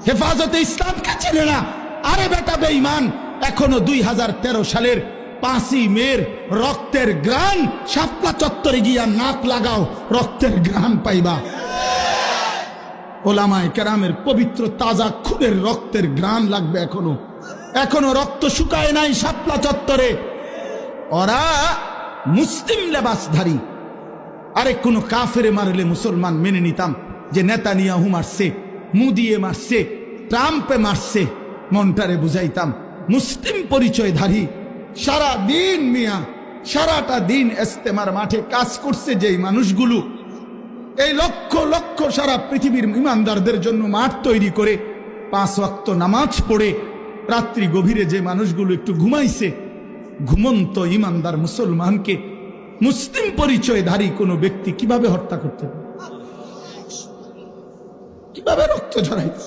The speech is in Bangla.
হেফাজতে ইসলামকে চেনে না। আরে বেটা বেঈমান, এখনো 2013 সালের 5ই মের রক্তের গ্রান শাপলা চত্বরে গিয়া নাক লাগাও, রক্তের গ্রান পাইবা। ওলামায়ে কেরামের পবিত্র তাজা খুনের রক্তের গ্রান লাগবে। এখনো রক্ত শুকায় নাই শাপলা চত্বরে। ওরা মুসলিম লেবাসধারী। আরে কোনো কাফেরে মারলে মুসলমান মেনে নিতাম, যে নেতানিয়াহু মারছে, মুদিয়ে মারছে, ট্রাম্পে মারছে, মনটারে বুঝাইতাম। মুসলিম পরিচয়ধারী সারা দিন মিয়া, সারাটা দিন ইস্তেমার মাঠে কাজ করছে যেই মানুষগুলো, এই লক্ষ লক্ষ সারা পৃথিবীর ইমানদারদের জন্য মাঠ তৈরি করে 5 ওয়াক্ত নামাজ পড়ে রাত্রি গভীরে যে মানুষগুলো একটু ঘুমাইছে, ঘুমন্ত ইমানদার মুসলমানকে মুসলিম পরিচয়ধারী কোনো ব্যক্তি কিভাবে হত্যা করতে পারে, কিভাবে রক্ত ঝরাইতে?